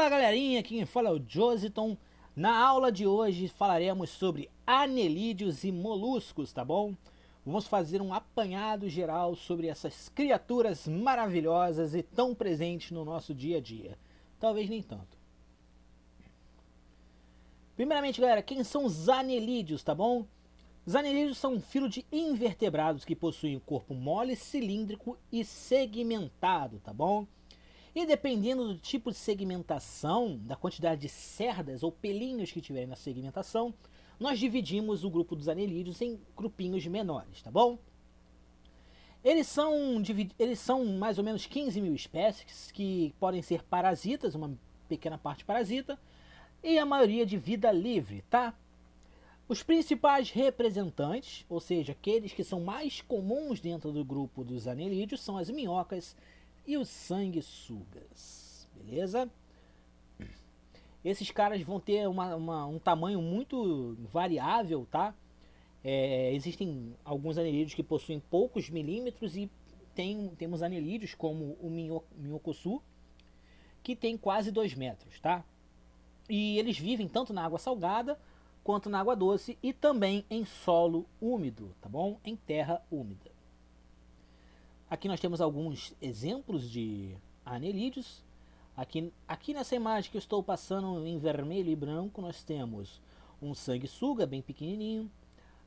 Fala galerinha, aqui quem fala é o Jositon. Na aula de hoje falaremos sobre anelídeos e moluscos, tá bom? Vamos fazer um apanhado geral sobre essas criaturas maravilhosas e tão presentes no nosso dia a dia. Talvez nem tanto. Primeiramente, galera, quem são os anelídeos, tá bom? Os anelídeos são um filo de invertebrados que possuem um corpo mole, cilíndrico e segmentado, tá bom? E dependendo do tipo de segmentação, da quantidade de cerdas ou pelinhos que tiverem na segmentação, nós dividimos o grupo dos anelídeos em grupinhos menores, tá bom? Eles são mais ou menos 15 mil espécies que podem ser parasitas, uma pequena parte parasita, e a maioria de vida livre, tá? Os principais representantes, ou seja, aqueles que são mais comuns dentro do grupo dos anelídeos, são as minhocas e os sanguessugas, beleza? Esses caras vão ter um tamanho muito variável, tá? Existem alguns anelídeos que possuem poucos milímetros e temos anelídeos como o minhocossu, que tem quase 2 metros, tá? E eles vivem tanto na água salgada quanto na água doce e também em solo úmido, tá bom? Em terra úmida. Aqui nós temos alguns exemplos de anelídeos. Aqui nessa imagem que eu estou passando em vermelho e branco, nós temos um sanguessuga bem pequenininho.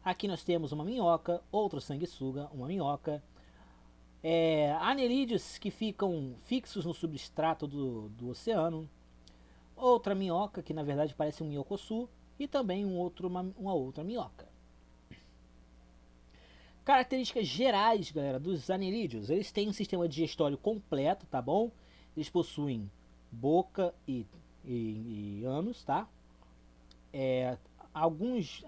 Aqui nós temos uma minhoca, outro sanguessuga, uma minhoca. Anelídeos que ficam fixos no substrato do oceano. Outra minhoca, que na verdade parece um minhocossu. E também uma outra minhoca. Características gerais, galera, dos anelídeos. Eles têm um sistema digestório completo, tá bom? Eles possuem boca e ânus, tá? Alguns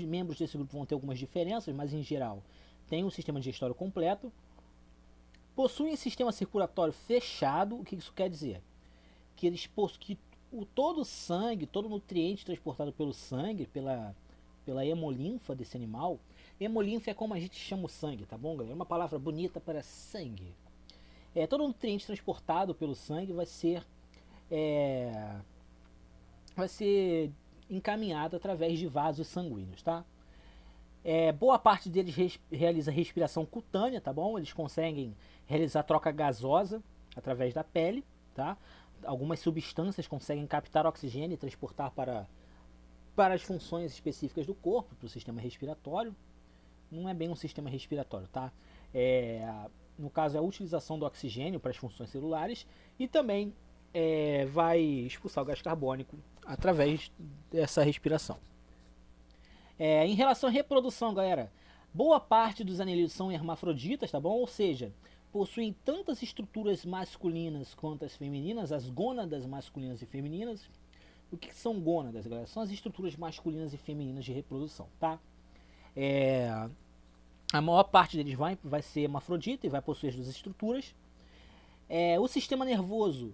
membros desse grupo vão ter algumas diferenças, mas em geral tem um sistema digestório completo. Possuem sistema circulatório fechado. O que isso quer dizer? Que todo o sangue, todo o nutriente transportado pelo sangue, pela hemolinfa desse animal. Hemolinfa é como a gente chama o sangue, tá bom, galera? É uma palavra bonita para sangue. Todo o nutriente transportado pelo sangue vai ser encaminhado através de vasos sanguíneos, tá? Boa parte deles realiza respiração cutânea, tá bom? Eles conseguem realizar troca gasosa através da pele, tá? Algumas substâncias conseguem captar oxigênio e transportar para as funções específicas do corpo, para o sistema respiratório. Não é bem um sistema respiratório, tá? No caso, é a utilização do oxigênio para as funções celulares e também vai expulsar o gás carbônico através dessa respiração. Em relação à reprodução, galera, boa parte dos anelídeos são hermafroditas, tá bom? Ou seja, possuem tantas estruturas masculinas quanto as femininas, as gônadas masculinas e femininas. O que são gônadas, galera? São as estruturas masculinas e femininas de reprodução, tá? A maior parte deles vai ser hermafrodita e vai possuir as duas estruturas. O sistema nervoso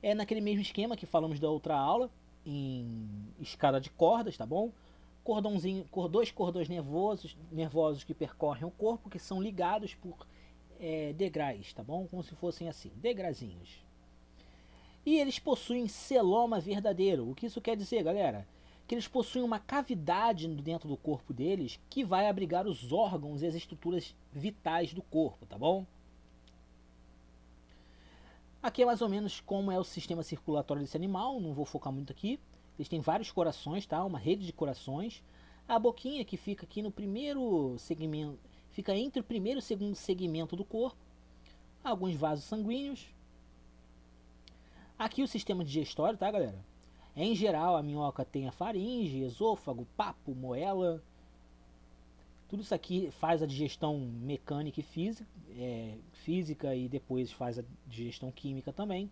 é naquele mesmo esquema que falamos da outra aula, em escada de cordas, tá bom? Dois cordões nervosos que percorrem o corpo, que são ligados por degraus, tá bom? Como se fossem assim, degrazinhos. E eles possuem celoma verdadeiro. O que isso quer dizer, galera? Que eles possuem uma cavidade dentro do corpo deles que vai abrigar os órgãos e as estruturas vitais do corpo, tá bom? Aqui é mais ou menos como é o sistema circulatório desse animal, não vou focar muito aqui. Eles têm vários corações, tá? Uma rede de corações. A boquinha que fica aqui no primeiro segmento, fica entre o primeiro e o segundo segmento do corpo. Alguns vasos sanguíneos. Aqui o sistema digestório, tá, galera? Em geral, a minhoca tem a faringe, esôfago, papo, moela. Tudo isso aqui faz a digestão mecânica e física e depois faz a digestão química também.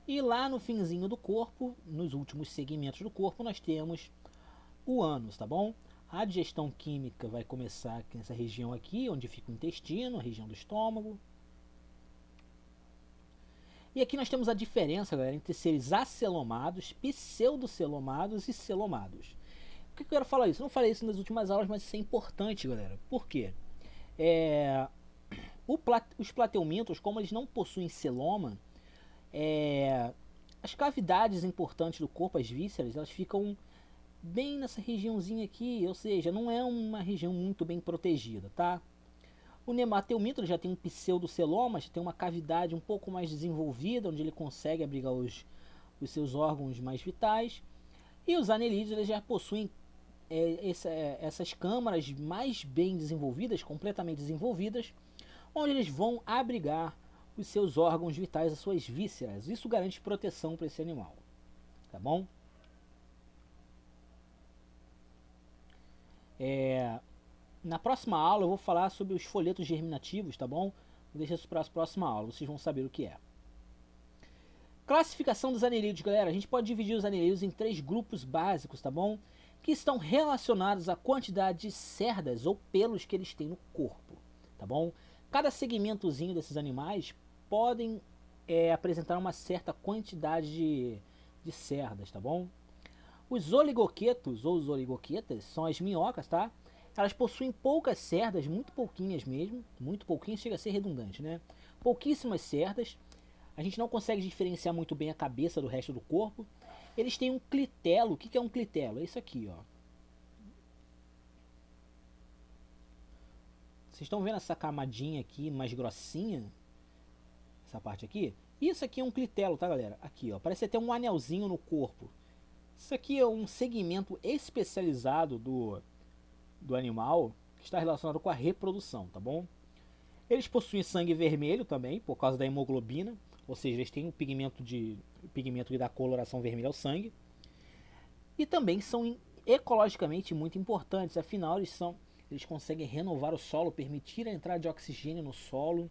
E lá no finzinho do corpo, nos últimos segmentos do corpo, nós temos o ânus, tá bom? A digestão química vai começar nessa região aqui, onde fica o intestino, a região do estômago. E aqui nós temos a diferença, galera, entre seres acelomados, pseudocelomados e celomados. Por que eu quero falar isso? Eu não falei isso nas últimas aulas, mas isso é importante, galera. Por quê? Os plateumintos, como eles não possuem celoma, as cavidades importantes do corpo, as vísceras, elas ficam bem nessa regiãozinha aqui, ou seja, não é uma região muito bem protegida, tá? O nematelmintro já tem um pseudoceloma, já tem uma cavidade um pouco mais desenvolvida, onde ele consegue abrigar os seus órgãos mais vitais. E os anelídeos eles já possuem essas câmaras mais bem desenvolvidas, completamente desenvolvidas, onde eles vão abrigar os seus órgãos vitais, as suas vísceras. Isso garante proteção para esse animal, tá bom? Na próxima aula eu vou falar sobre os folhetos germinativos, tá bom? Deixa isso para a próxima aula, vocês vão saber o que é. Classificação dos anelídeos, galera. A gente pode dividir os anelídeos em 3 grupos básicos, tá bom? Que estão relacionados à quantidade de cerdas ou pelos que eles têm no corpo, tá bom? Cada segmentozinho desses animais podem apresentar uma certa quantidade de cerdas, tá bom? Os oligoquetos ou os oligoquetas são as minhocas, tá? Elas possuem poucas cerdas, muito pouquinhas mesmo, muito pouquinhas, chega a ser redundante, né? Pouquíssimas cerdas. A gente não consegue diferenciar muito bem a cabeça do resto do corpo. Eles têm um clitelo. O que é um clitelo? É isso aqui, ó. Vocês estão vendo essa camadinha aqui mais grossinha? Essa parte aqui? Isso aqui é um clitelo, tá, galera? Aqui, ó. Parece até um anelzinho no corpo. Isso aqui é um segmento especializado do animal que está relacionado com a reprodução, tá bom? Eles possuem sangue vermelho também, por causa da hemoglobina. Ou seja, eles têm o pigmento que dá coloração vermelha ao sangue. E também são ecologicamente muito importantes, afinal eles conseguem renovar o solo, permitir a entrada de oxigênio no solo,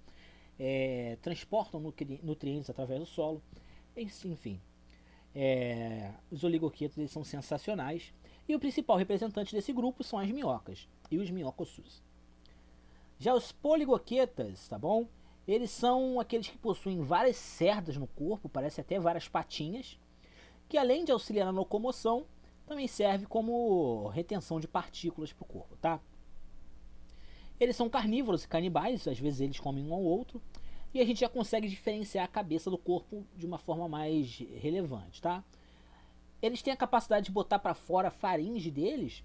transportam nutrientes através do solo, enfim. Os oligoquetos eles são sensacionais. E o principal representante desse grupo são as minhocas e os minhocossus. Já os poligoquetas, tá bom? Eles são aqueles que possuem várias cerdas no corpo, parece até várias patinhas, que além de auxiliar na locomoção, também serve como retenção de partículas para o corpo, tá? Eles são carnívoros e canibais, às vezes eles comem um ao outro, e a gente já consegue diferenciar a cabeça do corpo de uma forma mais relevante, tá? Eles têm a capacidade de botar para fora a faringe deles,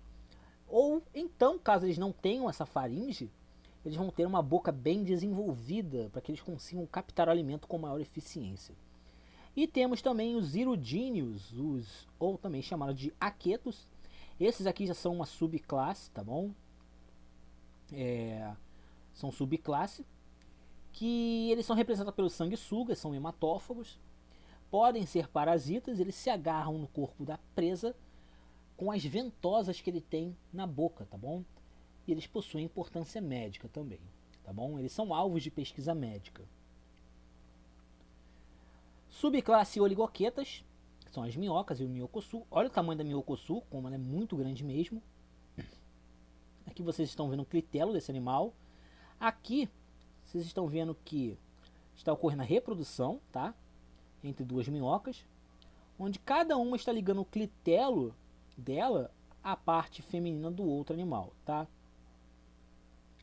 ou então, caso eles não tenham essa faringe, eles vão ter uma boca bem desenvolvida para que eles consigam captar o alimento com maior eficiência. E temos também os irudíneos, ou também chamados de aquetos. Esses aqui já são uma subclasse, tá bom? São subclasse que eles são representados pelos sanguessugas, são hematófagos. Podem ser parasitas, eles se agarram no corpo da presa com as ventosas que ele tem na boca, tá bom? E eles possuem importância médica também, tá bom? Eles são alvos de pesquisa médica. Subclasse oligoquetas, que são as minhocas e o minhocossu. Olha o tamanho da minhocossu, como ela é muito grande mesmo. Aqui vocês estão vendo o clitelo desse animal. Aqui vocês estão vendo que está ocorrendo a reprodução, tá? Entre duas minhocas, onde cada uma está ligando o clitelo dela à parte feminina do outro animal, tá?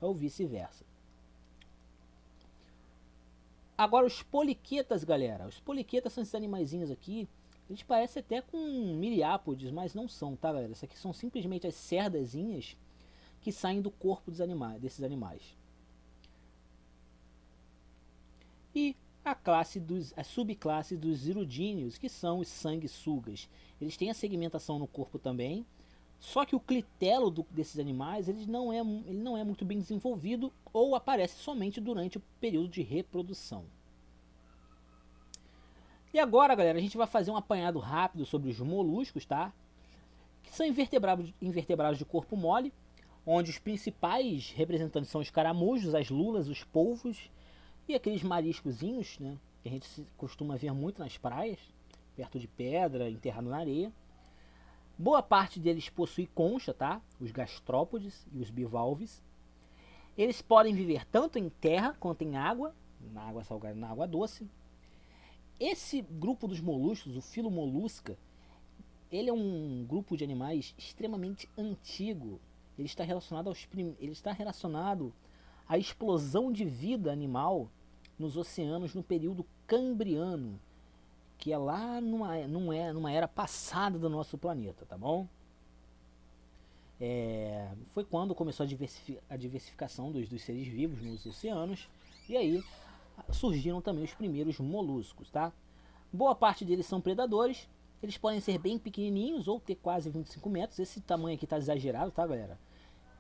Ou vice-versa. Agora os poliquetas, galera. Os poliquetas são esses animaizinhos aqui. Eles parecem até com miriápodes, mas não são, tá, galera? Isso aqui são simplesmente as cerdazinhas que saem do corpo desses animais. E a subclasse dos irudíneos, que são os sanguessugas. Eles têm a segmentação no corpo também. Só que o clitelo desses animais ele não é muito bem desenvolvido ou aparece somente durante o período de reprodução. E agora, galera, a gente vai fazer um apanhado rápido sobre os moluscos, tá? Que são invertebrados de corpo mole, onde os principais representantes são os caramujos, as lulas, os polvos e aqueles mariscozinhos, né? Que a gente costuma ver muito nas praias, perto de pedra, enterrado na areia. Boa parte deles possui concha, tá? Os gastrópodes e os bivalves. Eles podem viver tanto em terra quanto em água, na água salgada e na água doce. Esse grupo dos moluscos, o filo Mollusca, ele é um grupo de animais extremamente antigo. Ele está relacionado à explosão de vida animal nos oceanos no período Cambriano, que é lá numa era passada do nosso planeta, tá bom? Foi quando começou a diversificação dos seres vivos nos oceanos, e aí surgiram também os primeiros moluscos, tá? Boa parte deles são predadores, eles podem ser bem pequenininhos ou ter quase 25 metros, esse tamanho aqui tá exagerado, tá, galera?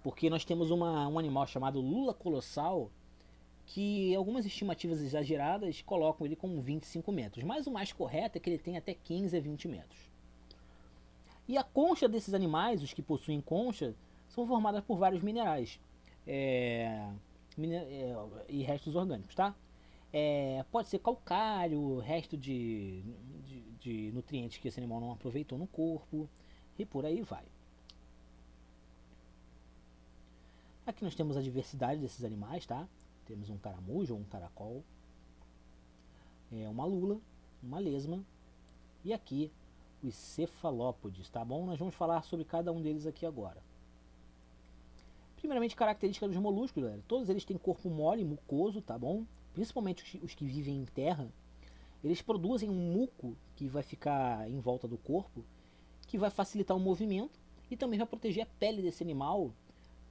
Porque nós temos um animal chamado lula colossal, que algumas estimativas exageradas colocam ele com 25 metros, mas o mais correto é que ele tem até 15 a 20 metros. E a concha desses animais, os que possuem concha, são formadas por vários minerais e restos orgânicos, tá? Pode ser calcário, resto de nutrientes que esse animal não aproveitou no corpo, e por aí vai. Aqui nós temos a diversidade desses animais, tá? Temos um caramujo ou um caracol, uma lula, uma lesma e aqui os cefalópodes, tá bom? Nós vamos falar sobre cada um deles aqui agora. Primeiramente, característica dos moluscos, galera. Todos eles têm corpo mole, mucoso, tá bom? Principalmente os que vivem em terra. Eles produzem um muco que vai ficar em volta do corpo, que vai facilitar o movimento e também vai proteger a pele desse animal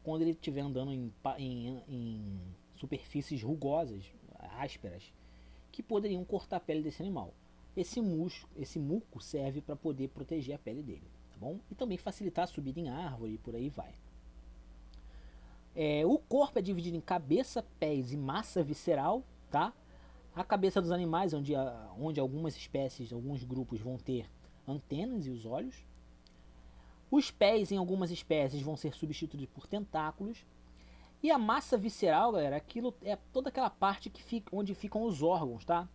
quando ele estiver andando em superfícies rugosas, ásperas, que poderiam cortar a pele desse animal. Esse muco serve para poder proteger a pele dele, tá bom? E também facilitar a subida em árvore e por aí vai. O corpo é dividido em cabeça, pés e massa visceral, tá? A cabeça dos animais, onde algumas espécies, alguns grupos vão ter antenas e os olhos. Os pés em algumas espécies vão ser substituídos por tentáculos. E a massa visceral, galera, aquilo é toda aquela parte onde ficam os órgãos, tá?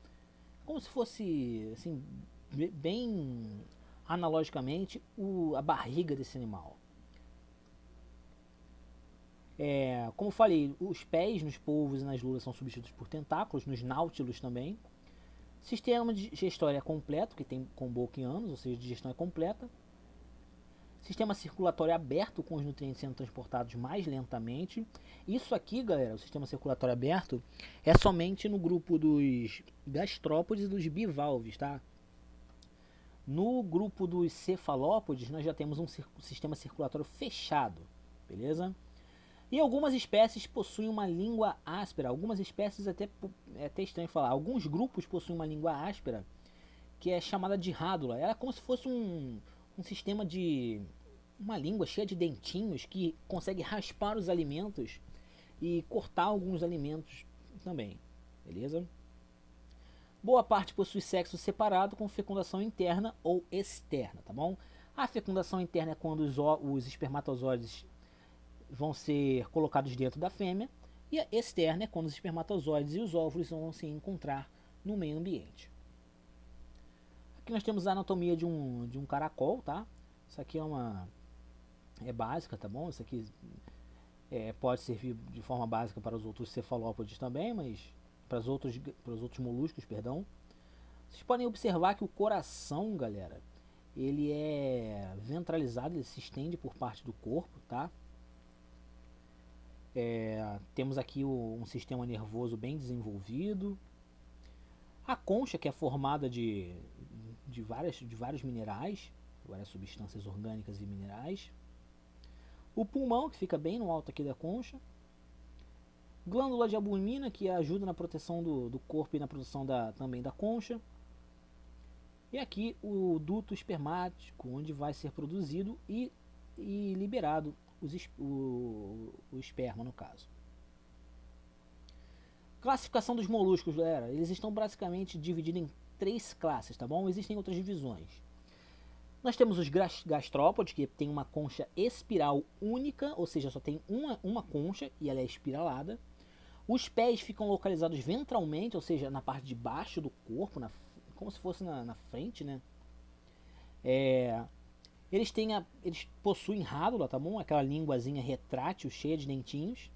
Como se fosse, assim, bem analogicamente, a barriga desse animal. Como falei, os pés nos polvos e nas lulas são substituídos por tentáculos, nos náutilos também. Sistema digestório é completo, que tem com boca e ânus, ou seja, a digestão é completa. Sistema circulatório aberto, com os nutrientes sendo transportados mais lentamente. Isso aqui, galera, o sistema circulatório aberto, é somente no grupo dos gastrópodes e dos bivalves, tá? No grupo dos cefalópodes, nós já temos um sistema circulatório fechado, beleza? E algumas espécies possuem uma língua áspera. Algumas espécies, é até estranho falar, alguns grupos possuem uma língua áspera, que é chamada de rádula. Ela é como se fosse um sistema de uma língua cheia de dentinhos que consegue raspar os alimentos e cortar alguns alimentos também, beleza? Boa parte possui sexo separado com fecundação interna ou externa, tá bom? A fecundação interna é quando os espermatozoides vão ser colocados dentro da fêmea, e a externa é quando os espermatozoides e os óvulos vão se encontrar no meio ambiente. Aqui nós temos a anatomia de um caracol, tá? Isso aqui é básica, tá bom? Isso aqui pode servir de forma básica para os outros cefalópodes também, mas para os outros moluscos, perdão. Vocês podem observar que o coração, galera, ele é ventralizado, ele se estende por parte do corpo, tá? Temos aqui um sistema nervoso bem desenvolvido. A concha, que é formada de vários minerais, várias substâncias orgânicas e minerais. O pulmão, que fica bem no alto aqui da concha. Glândula de albumina, que ajuda na proteção do corpo e na produção também da concha. E aqui o duto espermático, onde vai ser produzido e liberado o esperma, no caso. Classificação dos moluscos, galera. Eles estão basicamente divididos em 3 classes, tá bom? Existem outras divisões. Nós temos os gastrópodes, que tem uma concha espiral única, ou seja, só tem uma concha e ela é espiralada. Os pés ficam localizados ventralmente, ou seja, na parte de baixo do corpo, como se fosse na frente, né? Eles possuem rádula, tá bom? Aquela linguazinha retrátil cheia de dentinhos.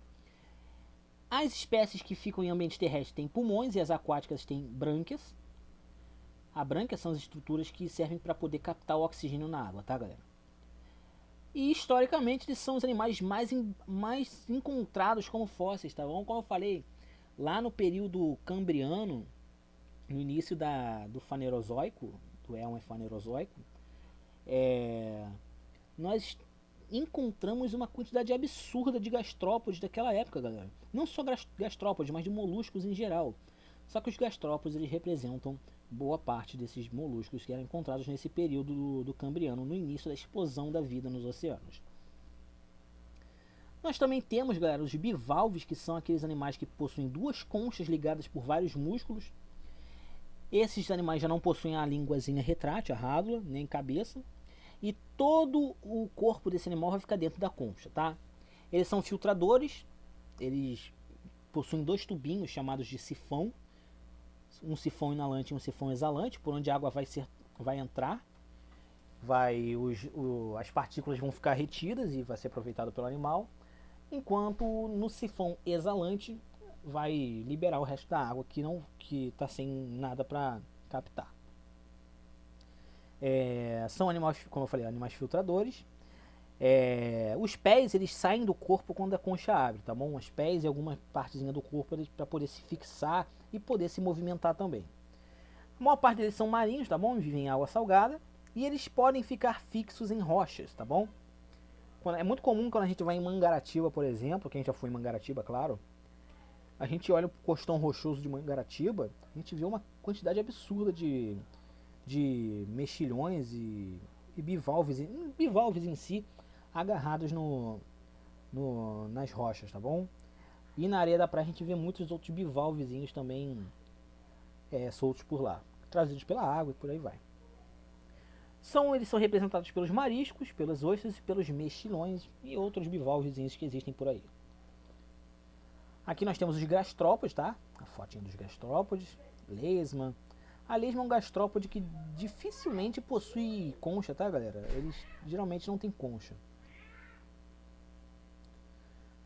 As espécies que ficam em ambiente terrestre têm pulmões e as aquáticas têm brânquias. A brânquia são as estruturas que servem para poder captar o oxigênio na água, tá, galera? E historicamente eles são os animais mais encontrados como fósseis, tá bom? Como eu falei, lá no período cambriano, no início do Fanerozoico, do Éon Fanerozoico, nós encontramos uma quantidade absurda de gastrópodes daquela época, galera. Não só gastrópodes, mas de moluscos em geral. Só que os gastrópodes eles representam boa parte desses moluscos que eram encontrados nesse período do Cambriano, no início da explosão da vida nos oceanos. Nós também temos, galera, os bivalves, que são aqueles animais que possuem duas conchas ligadas por vários músculos. Esses animais já não possuem a línguazinha retrátil, a rádula, nem cabeça. E todo o corpo desse animal vai ficar dentro da concha, tá? Eles são filtradores, eles possuem dois tubinhos chamados de sifão, um sifão inalante e um sifão exalante, por onde a água vai entrar, as partículas vão ficar retidas e vai ser aproveitado pelo animal, enquanto no sifão exalante vai liberar o resto da água que está sem nada para captar. São animais, como eu falei, animais filtradores. Os pés eles saem do corpo quando a concha abre, tá bom? Os pés e alguma partezinha do corpo para poder se fixar e poder se movimentar também. A maior parte deles são marinhos, tá bom? Vivem em água salgada e eles podem ficar fixos em rochas, tá bom? É muito comum quando a gente vai em Mangaratiba, por exemplo, quem já foi em Mangaratiba, claro, a gente olha pro costão rochoso de Mangaratiba, a gente vê uma quantidade absurda de mexilhões e bivalves em si agarrados nas rochas, tá bom? E na areia da praia a gente vê muitos outros bivalvezinhos também soltos por lá, trazidos pela água e por aí vai. Eles são representados pelos mariscos, pelas ostras e pelos mexilhões e outros bivalvezinhos que existem por aí. Aqui nós temos os gastrópodes, tá? A fotinha dos gastrópodes, lesma. A lesma é um gastrópode que dificilmente possui concha, tá, galera? Eles geralmente não têm concha.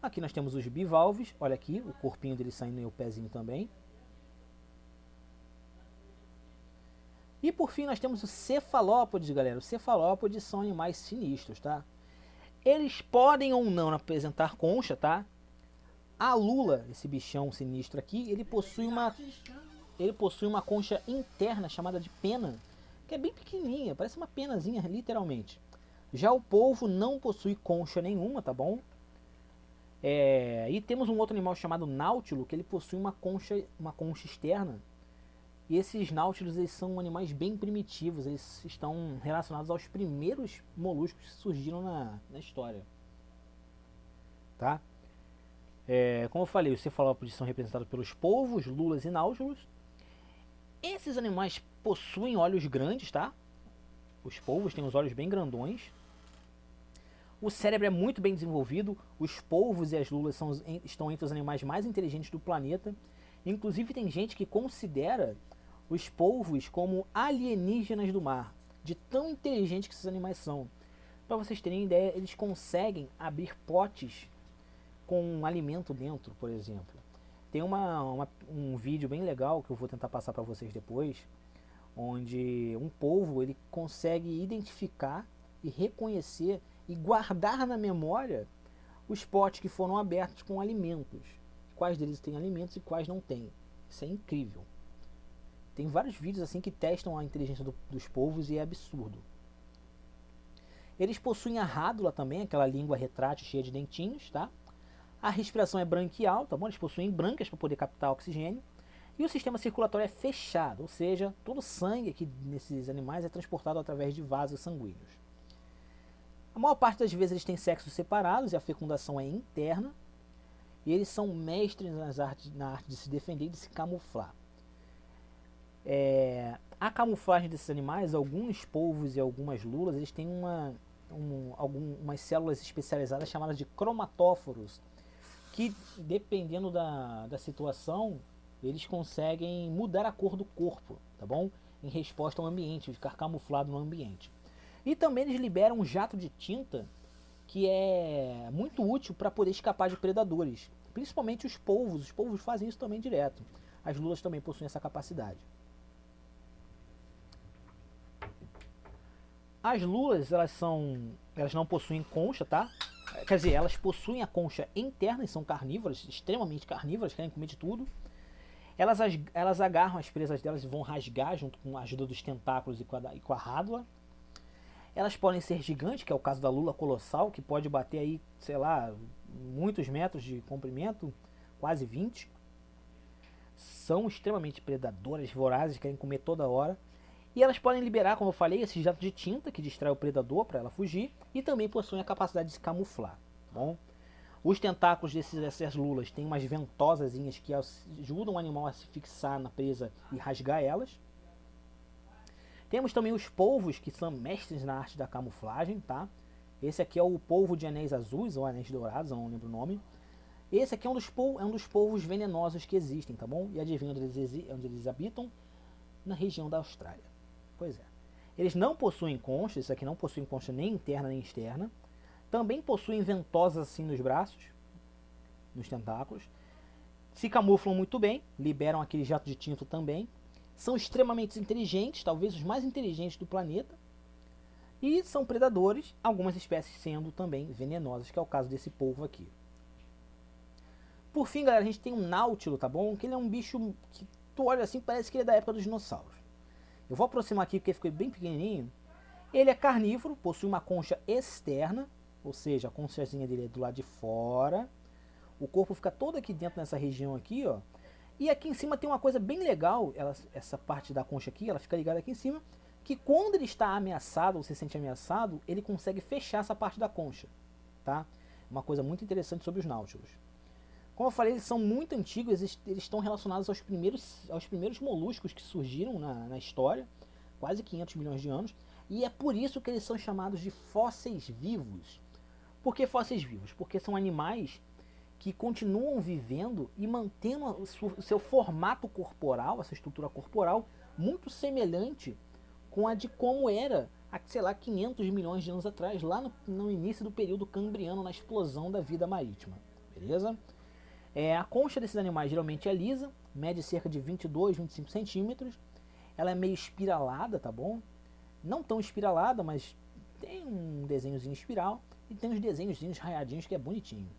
Aqui nós temos os bivalves, olha aqui, o corpinho deles saindo e o pezinho também. E por fim nós temos os cefalópodes, galera. Os cefalópodes são animais sinistros, tá? Eles podem ou não apresentar concha, tá? A lula, esse bichão sinistro aqui, ele possui uma concha interna chamada de pena, que é bem pequenininha, parece uma penazinha, literalmente. Já o polvo não possui concha nenhuma, tá bom? E temos um outro animal chamado náutilo, que ele possui uma concha externa. E esses náutilos eles são animais bem primitivos, eles estão relacionados aos primeiros moluscos que surgiram na história. Tá? Como eu falei, os cefalópodes são representados pelos polvos, lulas e náutilos. Esses animais possuem olhos grandes, tá? Os polvos têm os olhos bem grandões. O cérebro é muito bem desenvolvido. Os polvos e as lulas estão entre os animais mais inteligentes do planeta. Inclusive tem gente que considera os polvos como alienígenas do mar, de tão inteligentes que esses animais são. Para vocês terem ideia, eles conseguem abrir potes com alimento dentro, por exemplo. Tem um vídeo bem legal que eu vou tentar passar para vocês depois, onde um polvo ele consegue identificar e reconhecer e guardar na memória os potes que foram abertos com alimentos. Quais deles têm alimentos e quais não têm. Isso é incrível. Tem vários vídeos assim que testam a inteligência dos polvos e é absurdo. Eles possuem a rádula também, aquela língua retrátil cheia de dentinhos, tá? A respiração é branquial, tá bom? Eles possuem brancas para poder captar oxigênio. E o sistema circulatório é fechado, ou seja, todo o sangue aqui nesses animais é transportado através de vasos sanguíneos. A maior parte das vezes eles têm sexos separados e a fecundação é interna. E eles são mestres na arte de se defender e de se camuflar. A camuflagem desses animais, alguns polvos e algumas lulas, eles têm algumas células especializadas chamadas de cromatóforos, que dependendo da situação, eles conseguem mudar a cor do corpo, tá bom? Em resposta ao ambiente, ficar camuflado no ambiente. E também eles liberam um jato de tinta que é muito útil para poder escapar de predadores, principalmente os polvos fazem isso também direto. As lulas também possuem essa capacidade. As lulas, elas não possuem concha, tá? Quer dizer, elas possuem a concha interna e são carnívoras, extremamente carnívoras, querem comer de tudo. Elas agarram as presas delas e vão rasgar junto com a ajuda dos tentáculos e com a rádula. Elas podem ser gigantes, que é o caso da lula colossal, que pode bater aí, sei lá, muitos metros de comprimento, quase 20. São extremamente predadoras, vorazes, querem comer toda hora. E elas podem liberar, como eu falei, esse jato de tinta que distrai o predador para ela fugir. E também possuem a capacidade de se camuflar. Tá bom? Os tentáculos dessas lulas têm umas ventosazinhas que ajudam o animal a se fixar na presa e rasgar elas. Temos também os polvos, que são mestres na arte da camuflagem, tá? Esse aqui é o polvo de anéis azuis, ou anéis dourados, eu não lembro o nome. Esse aqui é um dos polvos venenosos que existem, tá bom? E adivinha onde eles habitam? Na região da Austrália. Pois é. Eles não possuem concha, esse aqui não possui concha nem interna nem externa. Também possuem ventosas assim nos braços, nos tentáculos. Se camuflam muito bem, liberam aquele jato de tinta também. São extremamente inteligentes, talvez os mais inteligentes do planeta. E são predadores, algumas espécies sendo também venenosas, que é o caso desse polvo aqui. Por fim, galera, a gente tem um náutilo, tá bom? Que ele é um bicho que tu olha assim, parece que ele é da época dos dinossauros. Eu vou aproximar aqui porque ficou bem pequenininho. Ele é carnívoro, possui uma concha externa, ou seja, a conchazinha dele é do lado de fora. O corpo fica todo aqui dentro nessa região aqui, ó. E aqui em cima tem uma coisa bem legal, essa parte da concha aqui, ela fica ligada aqui em cima, que quando ele está ameaçado ou se sente ameaçado, ele consegue fechar essa parte da concha, tá? Uma coisa muito interessante sobre os náutilos. Como eu falei, eles são muito antigos, eles estão relacionados aos primeiros moluscos que surgiram na história, quase 500 milhões de anos, e é por isso que eles são chamados de fósseis vivos. Por que fósseis vivos? Porque são animais que continuam vivendo e mantendo o seu formato corporal, essa estrutura corporal, muito semelhante com a de como era, sei lá, 500 milhões de anos atrás, lá no início do período cambriano, na explosão da vida marítima. Beleza? A concha desses animais geralmente é lisa, mede cerca de 22, 25 centímetros. Ela é meio espiralada, tá bom? Não tão espiralada, mas tem um desenhozinho espiral e tem uns desenhozinhos raiadinhos que é bonitinho.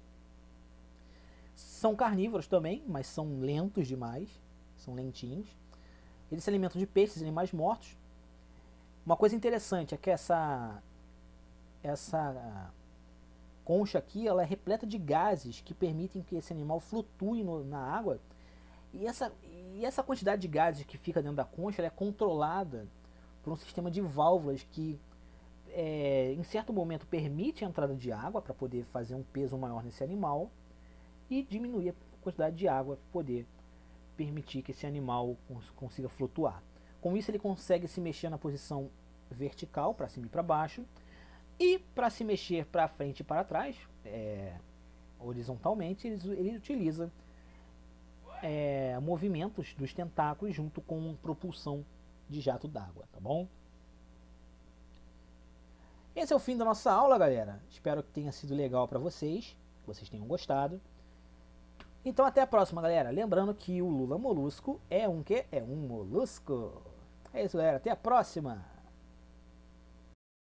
São carnívoros também, mas são lentos demais, são lentinhos. Eles se alimentam de peixes e animais mortos. Uma coisa interessante é que essa concha aqui, ela é repleta de gases que permitem que esse animal flutue na água. E essa quantidade de gases que fica dentro da concha, ela é controlada por um sistema de válvulas que, em certo momento, permite a entrada de água para poder fazer um peso maior nesse animal e diminuir a quantidade de água para poder permitir que esse animal consiga flutuar. Com isso, ele consegue se mexer na posição vertical, para cima e para baixo, e para se mexer para frente e para trás, horizontalmente, ele utiliza movimentos dos tentáculos junto com propulsão de jato d'água, tá bom? Esse é o fim da nossa aula, galera. Espero que tenha sido legal para vocês, que vocês tenham gostado. Então até a próxima, galera. Lembrando que o Lula Molusco é um quê? É um molusco. É isso, galera. Até a próxima.